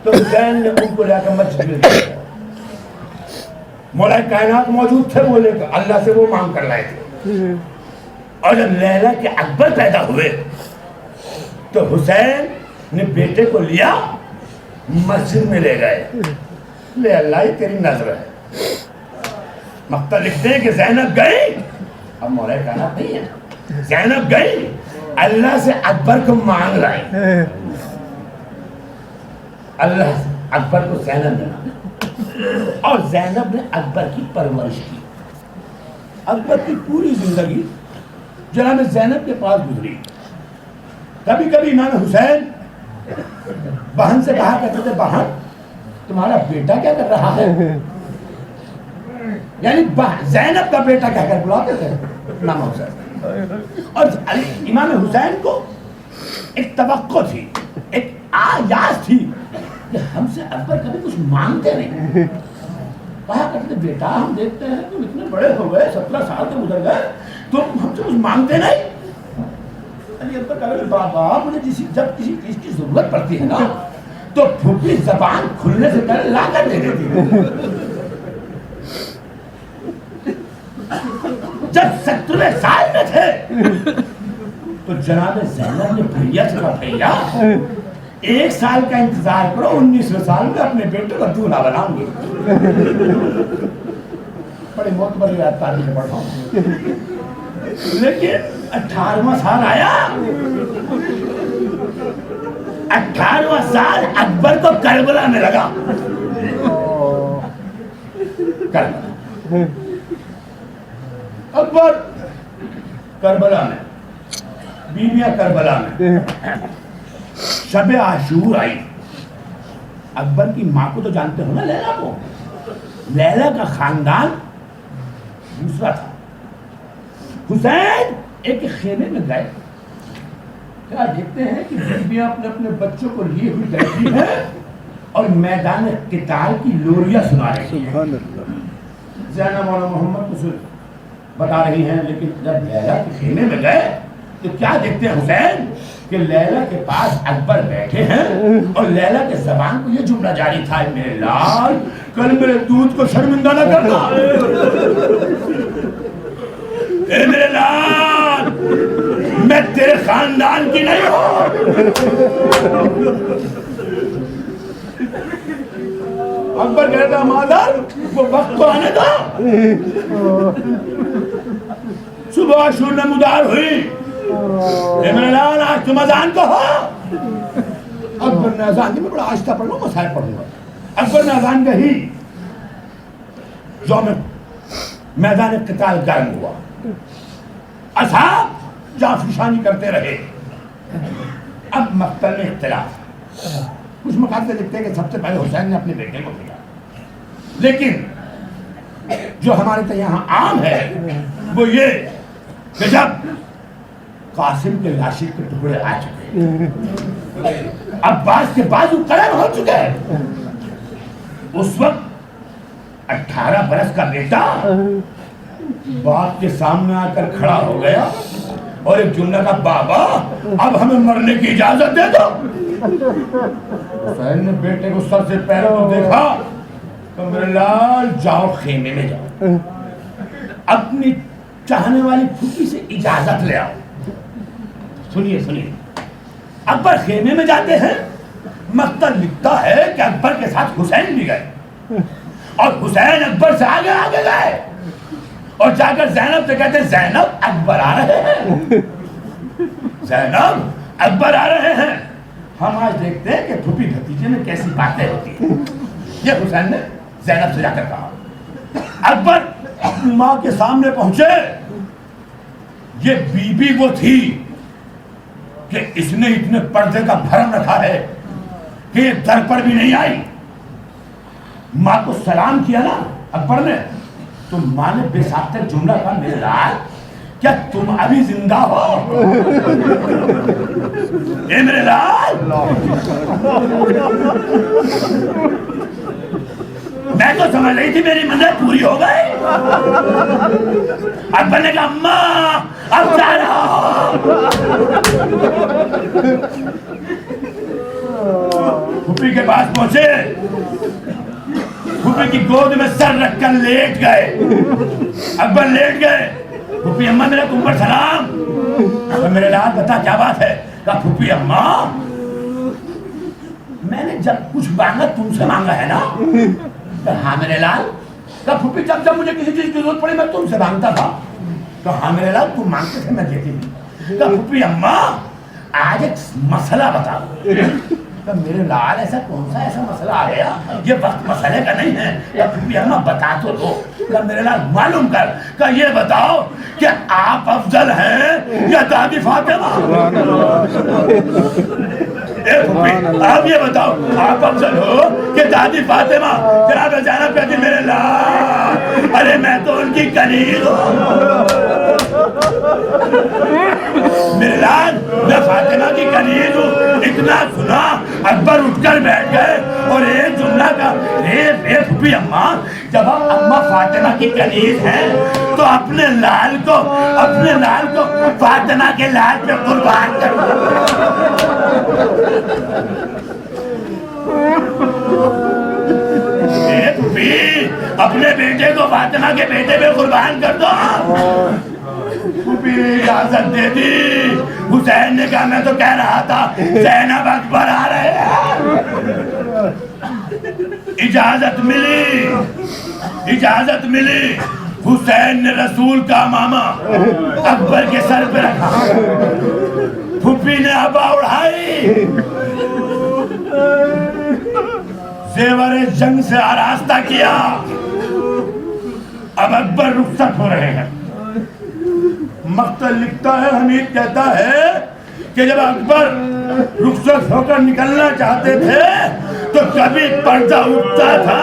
تو حسین نے ان کو لے کر مسجد میں دیا مولا کائنات موجود تھے وہ لے کر اللہ سے وہ مانگ کر لائے تھے اور جب لیلا کے اکبر پیدا ہوئے تو حسین نے بیٹے کو لیا مسجد میں لے گئے لے اللہ ہی تیری نظر ہے مقتل لکھتے ہیں کہ زینب گئی اب مولا کائنات نہیں ہے زینب گئی اللہ سے اکبر کو مانگ لائی اللہ اکبر کو زینب نے مانگا اور زینب نے اکبر کی پرورش کی اکبر کی پوری زندگی جناب زینب کے پاس گزری کبھی کبھی امام حسین بہن سے کہا کرتے تھے بہن تمہارا بیٹا کیا کر رہا ہے، یعنی زینب کا بیٹا کہہ کر بلاتے تھے نام حسین. اور امام حسین کو ایک توقع تھی، ایک آیاز تھی کہ ہم سے اکبر کبھی کچھ مانگتے نہیں. کہا کرتے بیٹا ہم دیکھتے ہیں تم اتنے بڑے ہو گئے، 17 سال تو گزر گئے، تم ہم سے کچھ مانگتے نہیں. علی اکبر کہا بابا مجھے جب کسی چیز کی ضرورت پڑتی ہے نا تو پھوپھی زبان کھلنے سے پہلے لا کر دے دیتی ہے. جب 17 سال میں تھے تو جناب زینب نے بھیا سے کہا بھیا 1 سال کا انتظار کرو، 19ویں سال میں اپنے بیٹے کو دولہا بناؤں گی. بڑی معتبر روایت تاریخ میں پڑھا ہوں. لیکن 18واں سال آیا، 18واں سال اکبر کو کربلا میں لگا. کربلا اکبر کربلا میں، بیویاں کربلا میں. شب عاشور آئی. اکبر کی ماں کو تو جانتے ہو نا، لیلا کو. لیلا کا خاندان دوسرا تھا. حسین ایک خیمے میں گئے، کیا دیکھتے ہیں کہ بیویاں اپنے اپنے بچوں کو لیے ہوئی بیٹھی ہیں اور میدان قتال کی لوریاں سنا رہی ہیں. زینب اور محمد کو بتا رہی ہیں. لیکن جب لیلا کے خیمے میں گئے تو کیا دیکھتے ہیں حسین کہ لیلا کے پاس اکبر بیٹھے ہیں اور لیلا کے زبان کو یہ جملہ جاری تھا میرے لال کل میرے دودھ کو شرمندہ نہ کرنا. اے میرے لال میں تیرے خاندان کی نہیں ہوں. اکبر کہتا مادر وہ وقت تو آنے دو. صبح عاشور نمودار ہوئی. اے میرے لال آج تم اذان کو ہو. اکبر نے اذان کی، میں بڑا آہستہ پڑھ لوں، مسائل پڑھوں گا. اکبر نے اذان کہی، یوم میدان قتال گرم ہوا. اصحاب جافشانی کرتے رہے. اب مقتل میں اختلاف. کچھ مقاصد لکھتے ہیں کہ سب سے پہلے حسین نے اپنے بیٹے کو پھینکا. لیکن جو ہمارے یہاں عام ہے وہ یہ کہ جب قاسم کے لاشی کے ٹکڑے آ چکے، عباس کے بازو قلم ہو چکے، اس وقت 18 برس کا بیٹا باپ کے سامنے آ کر کھڑا ہو گیا اور ایک جملہ کا بابا اب ہمیں مرنے کی اجازت دے دو. حسین نے بیٹے کو سر سے پیروں پر دیکھا تو میرے لال جاؤ خیمے میں جاؤ، اپنی چاہنے والی پھوپھی سے اجازت لے آؤ. سنیے سنیے، اکبر خیمے میں جاتے ہیں. مقتل لکھتا ہے کہ اکبر کے ساتھ حسین بھی گئے اور حسین اکبر سے آگے آگے گئے اور جا کر زینب سے کہتے ہیں زینب اکبر آ رہے ہیں، زینب اکبر آ رہے ہیں. ہم آج دیکھتے ہیں کہ پھوپھی بھتیجے میں کیسی باتیں ہوتی ہیں. یہ حسین نے زینب سے جا کر کہا. اکبر اپنی ماں کے سامنے پہنچے. یہ بی بی وہ تھی کہ اس نے اتنے پردے کا بھرم رکھا ہے کہ یہ در پر بھی نہیں آئی. ماں کو سلام کیا نا اکبر نے تو ماں نے بے ساختہ جملہ کہا میرے لال کیا تم ابھی زندہ ہو؟ اے میرے لال میں تو سمجھ رہی تھی میری منزل پوری ہو گئی. اکبر نے کہا اماں اب جا رہا ہوں. پھوپھی کے پاس پہنچے، پھوپھی کی گود میں سر رکھ کر لیٹ گئے. اکبر لیٹ گئے. پھوپھی اماں میرا تم پر سلام. اکبر میرے لال بتا کیا بات ہے؟ کہا پھوپھی اماں میں نے جب کچھ مانگا تم سے مانگا ہے نا؟ ہاں میرے لال. کہا پھوپھی جب مجھے کسی چیز کی ضرورت پڑی میں تم سے مانگتا تھا. کہا ہاں میرے لال تم مانگتے تھے میں دیتی تھی. کہا پھوپھی اماں آج ایک مسئلہ بتاؤ. کہا میرے لال ایسا کون سا ایسا مسئلہ آ گیا؟ یہ وقت مسئلے کا نہیں ہے. کہا پھوپھی اماں بتا تو دو. کہا میرے لال معلوم کر. کہا یہ بتاؤ کہ آپ افضل ہیں یا دادی فاطمہ؟ آپ یہ بتاؤ آپ افضل ہو کہ دادی فاطمہ جناب زینب کہتی میرے لال ارے میں تو ان کی کنیز ہوں میرے لال میں فاطمہ کی کنیز ہوں اتنا سنا اکبر اٹھ کر بیٹھ گئے اور ایک جملہ کا پھوپھی اماں جب آپ اماں فاطمہ کی کنیز ہیں تو اپنے لال کو فاطمہ کے لال پہ قربان کر اپنے بیٹے کو فاطمہ کے بیٹے پہ قربان کر دو اجازت دے دی حسین نے کہا میں تو کہہ رہا تھا زینب اکبر آ رہے ہیں اجازت ملی حسین نے رسول کا ماما اکبر کے سر پہ رکھا پھوپھی نے ابا اڑائی زیور جنگ سے آراستہ کیا اب اکبر رخصت ہو رہے ہیں مقتل لکھتا ہے حمید کہتا ہے کہ جب اکبر رخصت ہو کر نکلنا چاہتے تھے تو کبھی پردہ اٹھتا تھا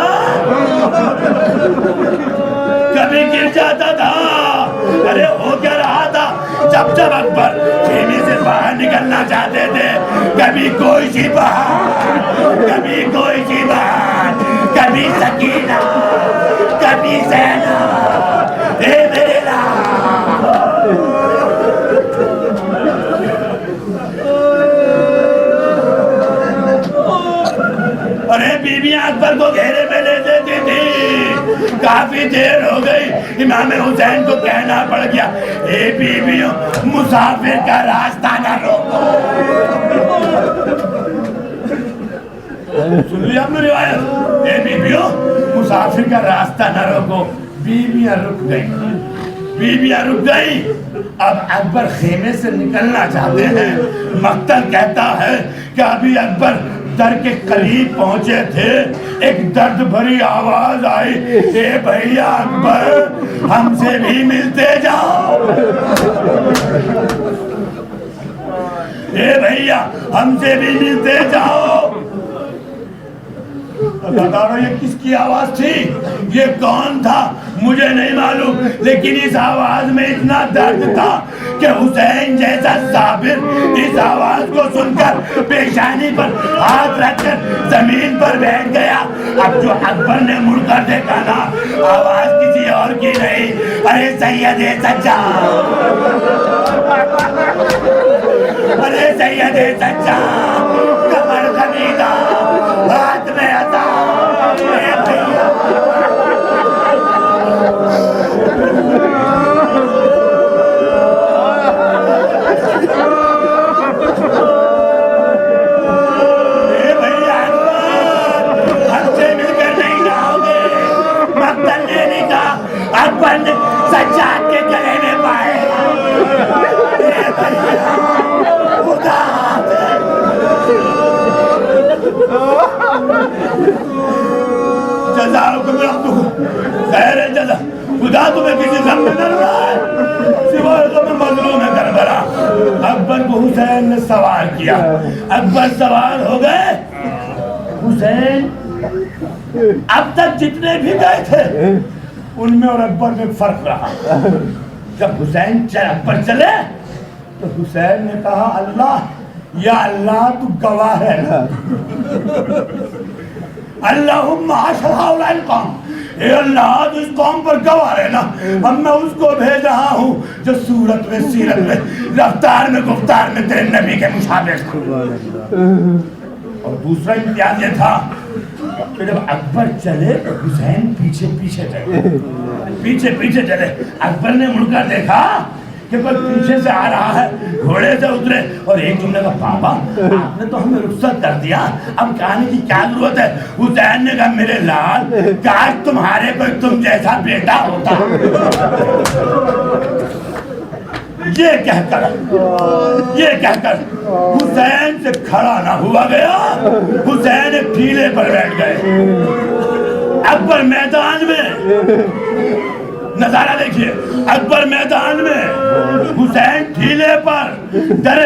کبھی گر جاتا تھا ارے ہو کیا رہا تھا جب اکبر خیمے سے باہر نکلنا چاہتے تھے کبھی کوئی سی بہار کبھی سکینہ کبھی زینب اے میرے ارے بیویاں اکبر کو گھیرے میں لے دیتی تھی کافی دیر ہو گئی امام حسین کو کہنا پڑ گیا اے بیویوں مسافر کا راستہ نہ روکو سن لیا آپ نے روایت اے بیویوں مسافر کا راستہ نہ روکو بیویاں رک گئی اب اکبر خیمے سے نکلنا چاہتے ہیں مقتل کہتا ہے کہ ابھی اکبر در کے قریب پہنچے تھے ایک درد بھری آواز آئی اے بھیا اکبر ہم سے بھی ملتے جاؤ اے بھیا ہم سے بھی ملتے جاؤ یہ کس کی آواز تھی یہ کون تھا مجھے نہیں معلوم لیکن اس آواز میں اتنا درد تھا کہ حسین جیسا صابر اس آواز کو سن کر پیشانی پر ہاتھ رکھ کر زمین پر بیٹھ گیا اب جو اکبر نے مڑ کر دیکھا نا آواز کسی اور کی نہیں ارے سید سجاد کمر خمیدہ ہاتھ میں عطا اکبر نے سجاد کے گلے میں پائے خدا تمہیں کسی غم میں نہ رہا ہے سوائے تمہیں مظلوم ہے کربلا اکبر کو حسین نے سوار کیا اکبر سوار ہو گئے حسین اب تک جتنے بھی گئے تھے ان میں اور اکبر میں فرق رہا جب حسین اکبر چلے تو حسین نے کہا اللہ یا اللہ تو گواہ ہے اللہم عاشر ہؤلاء القوم اے اللہ تو اس قوم پر گواہ رہنا اب میں اس کو بھیج رہا ہوں جو صورت میں سیرت میں رفتار میں گفتار میں تیرے نبی کے مشابہ تھا اور دوسرا امتیاز یہ تھا کہ جب اکبر چلے تو حسین پیچھے چلے اکبر نے مڑ کر دیکھا کہ کوئی پیچھے سے آ رہا ہے گھوڑے سے اترے اور ایک جملے کا بابا آپ نے تو ہمیں رخصت کر دیا اب کہنے کی کیا ضرورت ہے حسین نے کہا میرے لال کاش تمہارے کوئی تم جیسا بیٹا ہوتا یہ کہہ کر حسین سے کھڑا نہ ہوا گیا حسین ایک ٹھیلے پر بیٹھ گئے اکبر میدان میں نظارہ دیکھیے اکبر میدان میں حسین ٹھیلے پر در